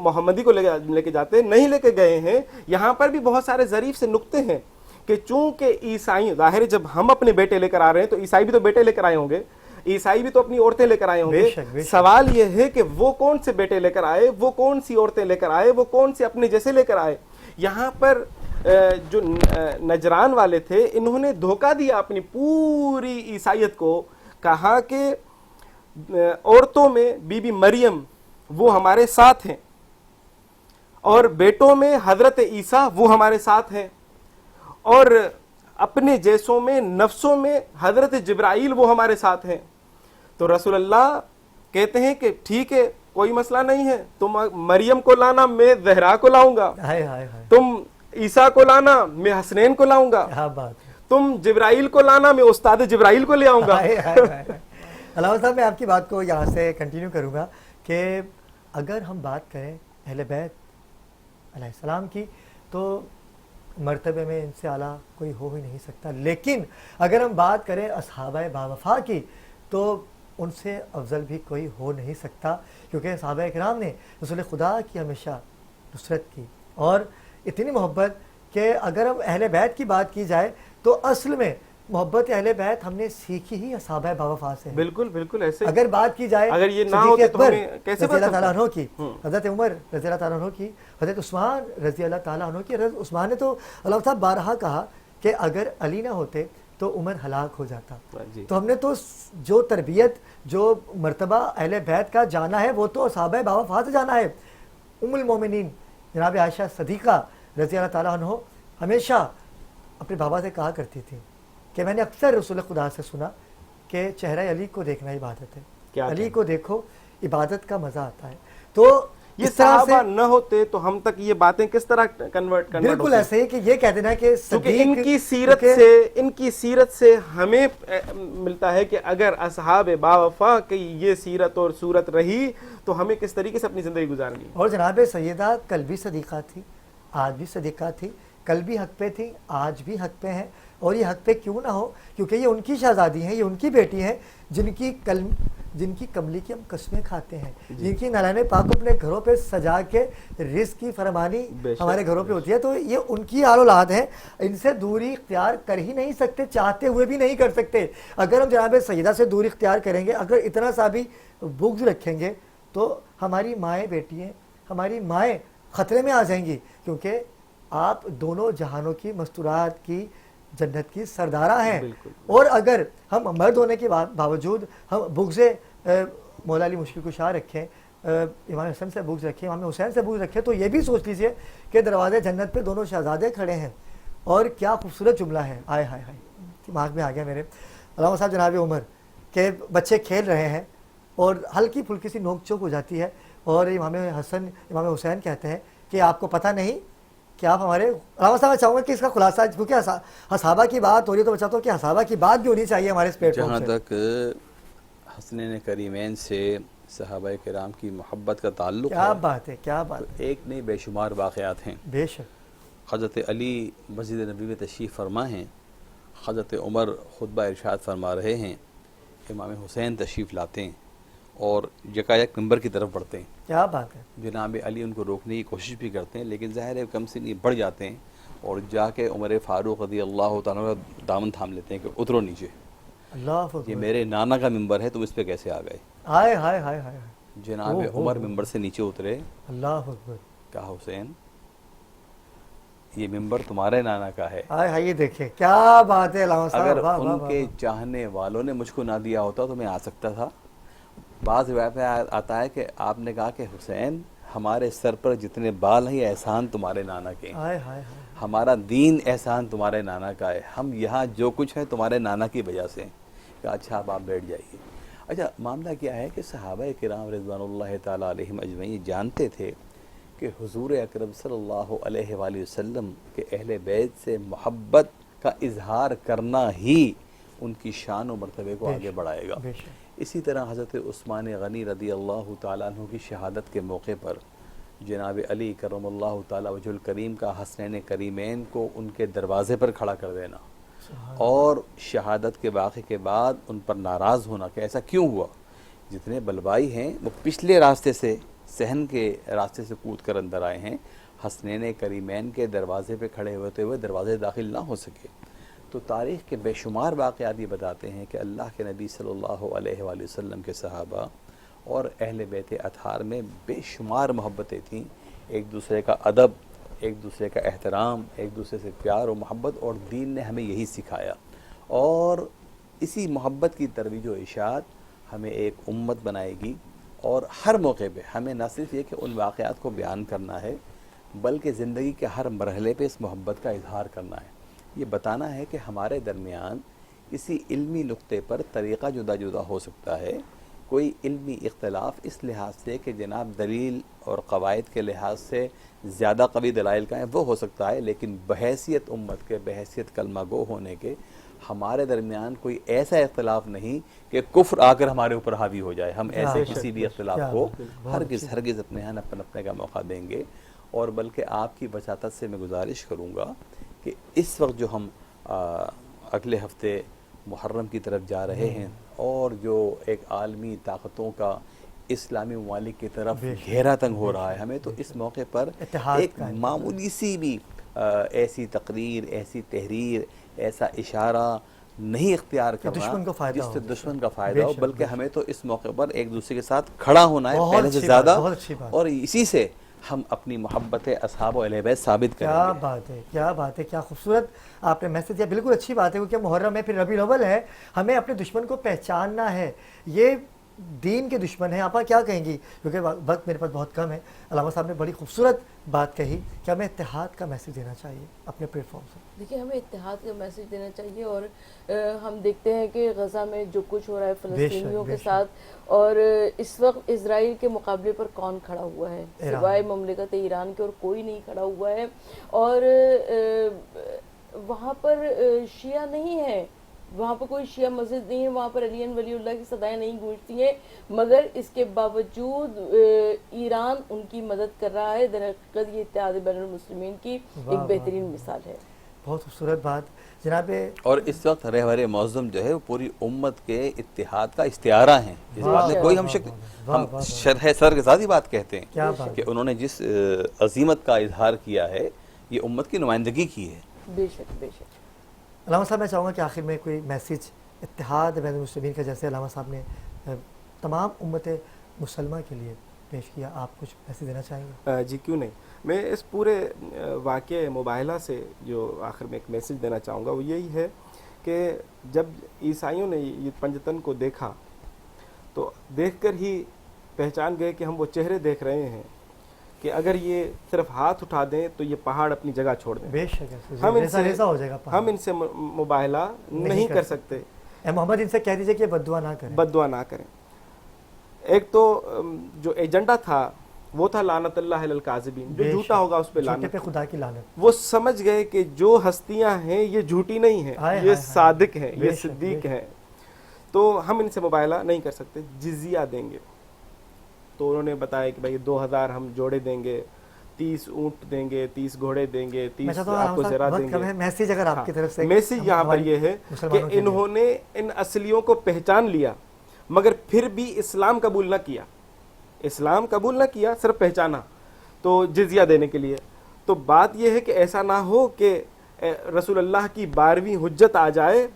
S3: محمدی کو لے کے جاتے، نہیں لے کے گئے ہیں۔ یہاں پر بھی بہت سارے ظریف سے نقطے ہیں کہ چونکہ عیسائی، ظاہر ہے جب ہم اپنے بیٹے لے کر آ رہے ہیں تو عیسائی بھی تو بیٹے لے کر آئے ہوں گے، عیسائی بھی تو اپنی عورتیں لے کر آئے ہوں گے۔ سوال یہ ہے کہ وہ کون سے بیٹے لے کر آئے، وہ کون سی عورتیں لے کر آئے، وہ کون سے اپنے جیسے لے کر آئے۔ یہاں پر جو نجران والے تھے، انہوں نے دھوکہ دیا اپنی پوری عیسائیت کو، کہا کہ عورتوں میں بی بی مریم وہ ہمارے ساتھ ہیں، اور بیٹوں میں حضرت عیسیٰ وہ ہمارے ساتھ ہیں، اور اپنے جیسوں میں نفسوں میں حضرت جبرائیل وہ ہمارے ساتھ ہیں۔ تو رسول اللہ کہتے ہیں کہ ٹھیک ہے، کوئی مسئلہ نہیں ہے، تم مریم کو لانا، میں زہرا کو لاؤں گا، تم عیسیٰ کو لانا، میں حسنین کو لاؤں گا، تم جبرائیل کو لانا، میں استاد جبرائیل کو لے آؤں گا۔
S1: علامہ صاحب میں آپ کی بات کو یہاں سے کنٹینیو کروں گا کہ اگر ہم بات کریں اہل بیت علیہ السلام کی تو مرتبے میں ان سے اعلیٰ کوئی ہو ہی نہیں سکتا، لیکن اگر ہم بات کریں اصحابہ باوفا کی تو ان سے افضل بھی کوئی ہو نہیں سکتا، کیونکہ صحابہ کرام نے رسول خدا کی ہمیشہ نصرت کی، اور اتنی محبت کہ اگر ہم اہل بیت کی بات کی جائے تو اصل میں محبت اہل بیت ہم نے سیکھی ہی اصحابہ باوفا سے۔
S3: بالکل بالکل ایسے
S1: اگر بات کی جائے
S3: اگر یہ نہ ہوتے تو ہمیں کیسے
S1: رضی اللہ تعالیٰ عنہ کی، حضرت عمر رضی اللہ تعالیٰ عنہ کی، حضرت عثمان رضی اللہ تعالیٰ عنہ کی۔ حضرت عثمان نے تو علامہ صاحب بارہا کہا کہ اگر علی نہ ہوتے تو عمر ہلاک ہو جاتا. تو ہم نے تو جو تربیت جو مرتبہ اہل بیت کا جانا ہے وہ تو صحابہ باوفا سے جانا ہے. ام المومنین جناب عائشہ صدیقہ رضی اللہ تعالیٰ عنہ ہمیشہ اپنے بابا سے کہا کرتی تھی کہ میں نے اکثر رسول خدا سے سنا کہ چہرہ علی کو دیکھنا عبادت ہے, علی کو دیکھو عبادت کا مزہ آتا ہے. تو
S3: یہ صحابہ نہ ہوتے تو ہم تک یہ باتیں کس طرح کنورٹ
S1: بالکل ایسے ہی کہ یہ کہہ دینا کہ
S3: ان کی سیرت سے ہمیں ملتا ہے کہ اگر اصحاب باوفا کی یہ سیرت اور صورت رہی تو ہمیں کس طریقے سے اپنی زندگی گزارنی.
S1: اور جناب سیدہ کل بھی صدیقہ تھی, آج بھی صدیقہ تھی, کل بھی حق پہ تھی, آج بھی حق پہ ہیں. اور یہ حق پہ کیوں نہ ہو, کیونکہ یہ ان کی شہزادی ہیں, یہ ان کی بیٹی ہیں جن کی کملی کی ہم قسمیں کھاتے ہیں, جن کی نالان پاک اپنے گھروں پہ سجا کے رزق کی فرمانی ہمارے گھروں پہ ہوتی ہے. تو یہ ان کی آل اولاد ہیں, ان سے دوری اختیار کر ہی نہیں سکتے, چاہتے ہوئے بھی نہیں کر سکتے. اگر ہم جناب سیدہ سے دوری اختیار کریں گے, اگر اتنا سا بھی بغض رکھیں گے تو ہماری مائیں بیٹی ہیں, ہماری مائیں خطرے میں آ جائیں گی, کیونکہ آپ دونوں جہانوں کی مستورات کی جنت کی سردارہ ہیں. اور اگر ہم مرد ہونے کے باوجود ہم بغض مولا علی مشکل کشا رکھیں, امام حسن سے بغض رکھیں, امام حسین سے بغض رکھیں, تو یہ بھی سوچ لیجئے کہ دروازے جنت پہ دونوں شہزادے کھڑے ہیں. اور کیا خوبصورت جملہ ہے, آئے ہائے ہائے دماغ میں آ گیا میرے. علامہ صاحب جناب عمر کہ بچے کھیل رہے ہیں اور ہلکی پھلکی سی نوک چوک ہو جاتی ہے, اور امام حسن امام حسین کہتے ہیں کہ آپ کو پتہ نہیں کہ آپ ہمارے. علامہ صاحب میں چاہوں گا کہ اس کا خلاصہ, کیونکہ صحابہ کی بات ہو رہی ہے تو میں چاہتا ہوں کہ صحابہ کی بات بھی ہونی چاہیے ہمارے اس پلیٹ فارم سے.
S4: جہاں تک حسنین کریمین سے صحابہ کرام کی محبت کا تعلق
S1: کیا
S4: ہے,
S1: بات ہے, کیا بات ہے,
S4: ایک نہیں بے شمار واقعات ہیں.
S1: بے شک
S4: حضرت علی مسجد نبوی میں تشریف فرما ہیں, حضرت عمر خطبہ ارشاد فرما رہے ہیں, امام حسین تشریف لاتے ہیں اور یکایک ممبر کی طرف بڑھتے ہیں.
S1: کیا بات ہے.
S4: جناب علی ان کو روکنے کی کوشش بھی کرتے ہیں, لیکن ظاہر ہے کم سے نہیں بڑھ جاتے ہیں اور جا کے عمر فاروق رضی اللہ تعالیٰ کا دامن تھام لیتے ہیں کہ اترو نیچے,
S1: اللہ
S4: یہ میرے نانا کا ممبر ہے, تم اس پہ کیسے آ گئے.
S1: ہائے ہائے ہائے ہائے.
S4: جناب عمر ممبر سے نیچے اترے,
S1: اللہ اکبر,
S4: کہا حسین یہ ممبر تمہارے نانا کا ہے.
S1: ہائے ہائے, یہ دیکھیں کیا بات ہے علامہ صاحب.
S4: اگر ان کے چاہنے والوں نے مجھ کو نہ دیا ہوتا تو میں آ سکتا تھا. بعض روایت میں آتا ہے کہ آپ نے کہا کہ حسین ہمارے سر پر جتنے بال ہیں یہ احسان تمہارے نانا کے ہیں, ہمارا دین احسان تمہارے نانا کا ہے, ہم یہاں جو کچھ ہے تمہارے نانا کی وجہ سے. کہا اچھا اب آپ بیٹھ جائیے. اچھا معاملہ کیا ہے کہ صحابہ کرام رضوان اللہ تعالیٰ علیہم اجمعین جانتے تھے کہ حضور اکرم صلی اللہ علیہ وآلہ وسلم کے اہل بیت سے محبت کا اظہار کرنا ہی ان کی شان و مرتبے کو آگے بڑھائے گا. اسی طرح حضرت عثمان غنی رضی اللہ تعالیٰ عنہ کی شہادت کے موقع پر جناب علی کرم اللہ تعالیٰ وجہ الکریم کا حسنین کریمین کو ان کے دروازے پر کھڑا کر دینا اور شہادت کے واقعے کے بعد ان پر ناراض ہونا کہ ایسا کیوں ہوا. جتنے بلوائی ہیں وہ پچھلے راستے سے, صحن کے راستے سے کود کر اندر آئے ہیں, حسنین کریمین کے دروازے پہ کھڑے ہوتے ہوئے دروازے داخل نہ ہو سکے. تو تاریخ کے بے شمار واقعات یہ بتاتے ہیں کہ اللہ کے نبی صلی اللہ علیہ وآلہ وسلم کے صحابہ اور اہل بیت اطہار میں بے شمار محبتیں تھیں. ایک دوسرے کا ادب, ایک دوسرے کا احترام, ایک دوسرے سے پیار و محبت, اور دین نے ہمیں یہی سکھایا. اور اسی محبت کی ترویج و اشاعت ہمیں ایک امت بنائے گی. اور ہر موقع پہ ہمیں نہ صرف یہ کہ ان واقعات کو بیان کرنا ہے بلکہ زندگی کے ہر مرحلے پہ اس محبت کا اظہار کرنا ہے. یہ بتانا ہے کہ ہمارے درمیان کسی علمی نقطے پر طریقہ جدا جدا ہو سکتا ہے, کوئی علمی اختلاف اس لحاظ سے کہ جناب دلیل اور قواعد کے لحاظ سے زیادہ قوی دلائل کا ہے وہ ہو سکتا ہے, لیکن بحیثیت امت کے, بحیثیت کلمہ گو ہونے کے ہمارے درمیان کوئی ایسا اختلاف نہیں کہ کفر آ کر ہمارے اوپر حاوی ہو جائے. ہم ایسے کسی بھی اختلاف کو ہرگز اپنے ہاں اپنے کا موقع دیں گے. اور بلکہ آپ کی وساطت سے میں گزارش کروں گا کہ اس وقت جو ہم اگلے ہفتے محرم کی طرف جا رہے ہیں اور جو ایک عالمی طاقتوں کا اسلامی ممالک کی طرف گھیرا تنگ ہو رہا ہے, ہمیں تو اس موقع پر ایک معمولی سی بھی ایسی تقریر, ایسی تحریر, ایسا اشارہ نہیں اختیار کرنا جس سے دشمن کا فائدہ ہو, بلکہ ہمیں تو اس موقع پر ایک دوسرے کے ساتھ کھڑا ہونا ہے پہلے سے زیادہ, اور اسی سے ہم اپنی محبت اصحاب و اہل بیت ثابت کریں
S1: کیا
S4: گے۔
S1: بات ہے، کیا بات ہے، کیا خوبصورت آپ نے میسج دیا. بالکل اچھی بات ہے، کیونکہ محرم ہے، پھر ربیع الاول ہے، ہمیں اپنے دشمن کو پہچاننا ہے. یہ دین کے دشمن ہیں. آپ کیا کہیں گی؟ کیونکہ وقت میرے پاس بہت کم ہے. علامہ صاحب نے بڑی خوبصورت بات کہی کہ ہمیں اتحاد کا میسج دینا چاہیے اپنے پلیٹ فارم سے.
S2: دیکھیے ہمیں اتحاد کا میسج دینا چاہیے، اور ہم دیکھتے ہیں کہ غزہ میں جو کچھ ہو رہا ہے فلسطینیوں کے ساتھ، اور اس وقت اسرائیل کے مقابلے پر کون کھڑا ہوا ہے سوائے مملکت ایران کے، اور کوئی نہیں کھڑا ہوا ہے. اور وہاں پر شیعہ نہیں ہے، وہاں پر کوئی شیعہ مسجد نہیں ہے، وہاں پر علی ولی اللہ کی صدائیں نہیں گونجتی ہیں، مگر اس کے باوجود ایران ان کی مدد کر رہا ہے. در حقیقت یہ اتحاد بین المسلمین کی ایک بہترین مثال ہے.
S1: بہت خوبصورت بات جناب.
S4: اور اس وقت رہبر معظم جو ہے وہ پوری امت کے اتحاد کا استعارہ ہیں. اس بات میں کوئی ہم شرح صدر کے ساتھ ہی بات کہتے ہیں کہ انہوں نے جس عظیمت کا اظہار کیا ہے یہ امت کی نمائندگی کی ہے.
S2: بے شک بے شک.
S1: علامہ صاحب میں چاہوں گا کہ آخر میں کوئی میسج اتحاد بین المسلمین کا، جیسے علامہ صاحب نے تمام امت مسلمہ کے لیے پیش کیا، آپ کچھ میسج دینا چاہیں گے؟
S3: جی کیوں نہیں. میں اس پورے واقعہ مباہلہ سے جو آخر میں ایک میسج دینا چاہوں گا وہ یہی ہے کہ جب عیسائیوں نے یہ پنجتن کو دیکھا تو دیکھ کر ہی پہچان گئے کہ ہم وہ چہرے دیکھ رہے ہیں کہ اگر یہ صرف ہاتھ اٹھا دیں تو یہ پہاڑ اپنی جگہ چھوڑ دیں.
S1: بے شک
S3: ہم ان سے مباہلہ نہیں کر سکتے.
S1: اے محمد ان سے کہہ دیجئے کہ بد دعا نہ کریں.
S3: ایک تو جو ایجنڈا تھا وہ تھا لعنت اللہ علی الکاذبین، جو جھوٹا ہوگا اس پہ لعنت.
S1: خدا کی لعنت.
S3: وہ سمجھ گئے کہ جو ہستیاں ہیں یہ جھوٹی نہیں ہیں، یہ صادق ہیں، یہ صدیق ہیں. تو ہم ان سے مباہلہ نہیں کر سکتے. جزیہ دیں گے تو انہوں نے بتایا کہ بھائی 2000 ہم جوڑے دیں گے، 30 اونٹ دیں گے، 30 گھوڑے دیں گے، 30 آپ کو زرہ دیں گے.
S1: میسج اگر آپ کی طرف سے
S3: میسج یہاں پر یہ ہے کہ انہوں نے ان اصلیوں کو پہچان لیا مگر پھر بھی اسلام قبول نہ کیا. اسلام قبول نہ کیا، صرف پہچانا تو جزیہ دینے کے لیے. تو بات یہ ہے کہ ایسا نہ ہو کہ رسول اللہ کی 12ویں حجت آ جائے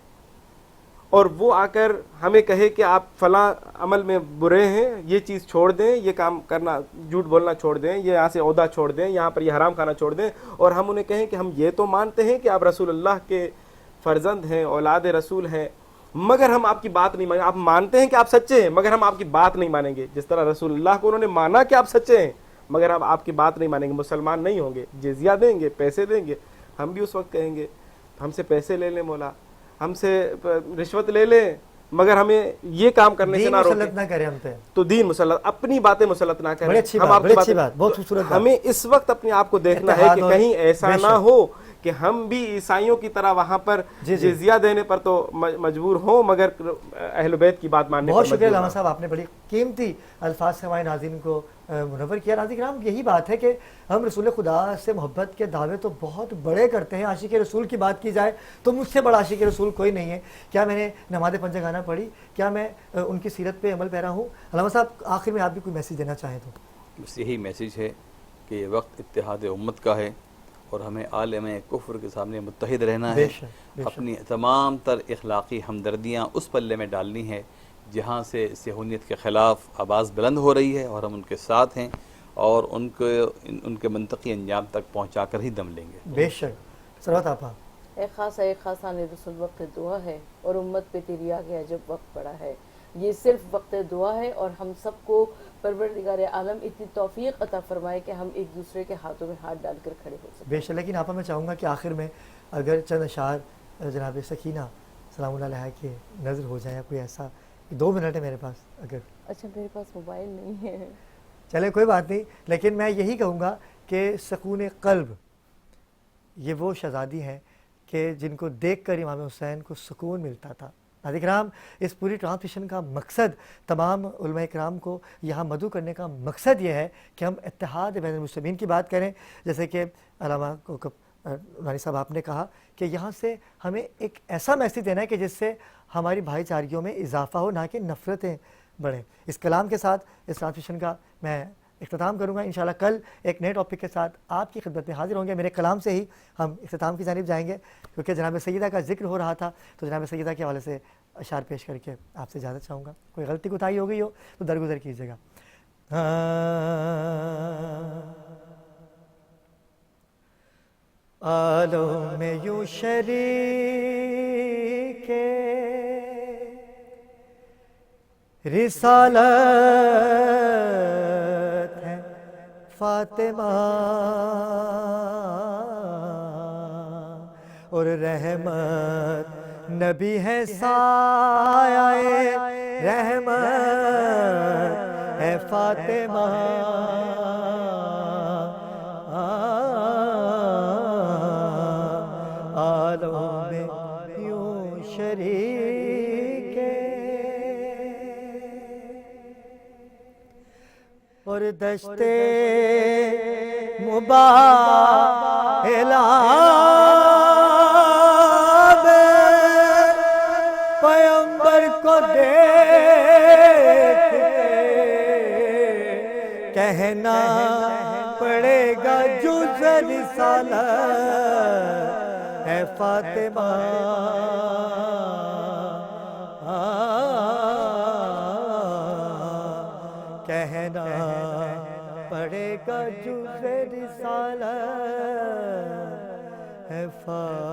S3: اور وہ آ کر ہمیں کہے کہ آپ فلاں عمل میں برے ہیں، یہ چیز چھوڑ دیں، یہ کام کرنا، جھوٹ بولنا چھوڑ دیں، یہ یہاں سے عہدہ چھوڑ دیں، یہاں پر یہ حرام کھانا چھوڑ دیں، اور ہم انہیں کہیں کہ ہم یہ تو مانتے ہیں کہ آپ رسول اللہ کے فرزند ہیں، اولاد رسول ہیں، مگر ہم آپ کی بات نہیں مانیں. آپ مانتے ہیں کہ آپ سچے ہیں مگر ہم آپ کی بات نہیں مانیں گے. جس طرح رسول اللہ کو انہوں نے مانا کہ آپ سچے ہیں مگر ہم آپ کی بات نہیں مانیں گے، مسلمان نہیں ہوں گے. جزیہ دیں گے، پیسے دیں گے. ہم بھی اس وقت کہیں گے ہم سے پیسے لے لیں مولا، ہم سے رشوت لے لیں مگر ہمیں یہ کام کرنے سے نہ روکیں.
S1: مسلط نہ کریں ہم پہ،
S3: تو دین مسلط، اپنی باتیں مسلط نہ کریں.
S1: ہم آپ کی بات بہت خوبصورت.
S3: ہمیں اس وقت اپنے آپ کو دیکھنا ہے کہ کہیں ایسا نہ ہو کہ ہم بھی عیسائیوں کی طرح وہاں پر جزیہ دینے پر تو مجبور ہوں مگر اہل بیت کی بات ماننے پر.
S1: بہت شکریہ علامہ صاحب، آپ نے بڑی قیمتی الفاظ سے ہمارے ناظرین کو منور کیا. ناظرین کرام، یہی بات ہے کہ ہم رسول خدا سے محبت کے دعوے تو بہت بڑے کرتے ہیں. عاشق رسول کی بات کی جائے تو مجھ سے بڑا عاشق رسول کوئی نہیں ہے. کیا میں نے نماز پنجہ گانا پڑھی؟ کیا میں ان کی سیرت پہ عمل پیرا ہوں؟ علامہ صاحب آخر میں آپ بھی کوئی میسیج دینا چاہیں تو؟
S4: بس یہی میسیج ہے کہ یہ وقت اتحاد امت کا ہے اور ہمیں عالم کفر کے سامنے متحد رہنا ہے. اپنی تمام تر اخلاقی ہمدردیاں اس پلے میں ڈالنی ہے جہاں سے صہیونیت کے خلاف آواز بلند ہو رہی ہے، اور ہم ان کے ساتھ ہیں اور ان کے منطقی انجام تک پہنچا کر ہی دم لیں گے.
S1: بے شک. سروت آپا.
S2: اے خاصان رسول وقت دعا ہے اور امت پہ تیری آ گیا جب وقت پڑا ہے. یہ صرف وقت دعا ہے اور ہم سب کو پروردگار عالم اتنی توفیق عطا فرمائے کہ ہم ایک دوسرے کے ہاتھوں میں ہاتھ ڈال کر کھڑے ہو سکیں.
S1: بے شک. لیکن آپا میں چاہوں گا کہ آخر میں اگر چند اشعار جناب سکینہ سلام اللہ علیہ کی نظر ہو جائے، کوئی ایسا 2 منٹ ہے میرے پاس اگر.
S2: اچھا میرے پاس موبائل نہیں ہے.
S1: چلے کوئی بات نہیں، لیکن میں یہی کہوں گا کہ سکون قلب یہ وہ شہزادی ہیں کہ جن کو دیکھ کر امام حسین کو سکون ملتا تھا. ناظرین کرام، اس پوری ٹرانسمیشن کا مقصد، تمام علماء کرام کو یہاں مدعو کرنے کا مقصد یہ ہے کہ ہم اتحاد بین المسلمین کی بات کریں. جیسے کہ علامہ نانی صاحب آپ نے کہا کہ یہاں سے ہمیں ایک ایسا میسیج دینا ہے کہ جس سے ہماری بھائی چارگیوں میں اضافہ ہو، نہ کہ نفرتیں بڑھیں. اس کلام کے ساتھ اس ٹرانسمیشن کا میں اختتام کروں گا. انشاءاللہ کل ایک نئے ٹاپک کے ساتھ آپ کی خدمت میں حاضر ہوں گے. میرے کلام سے ہی ہم اختتام کی جانب جائیں گے کیونکہ جناب سیدہ کا ذکر ہو رہا تھا، تو جناب سیدہ کے حوالے سے اشعار پیش کر کے آپ سے اجازت چاہوں گا. کوئی غلطی کوتاہی ہو گئی ہو تو درگزر کیجیے گا. آلوں میں یوں شریک رسالت ہے فاطمہ اور رحمت نبی ہے سایہ رحمت ہے فاطمہ آلوں میں یوں شریک اور دشتے مباہلہ پیغمبر کو دیکھ کہنا پڑے گا جز رسالت ہے فاطمہ کہنا پڑے گا جز رسالت ہے فاطمہ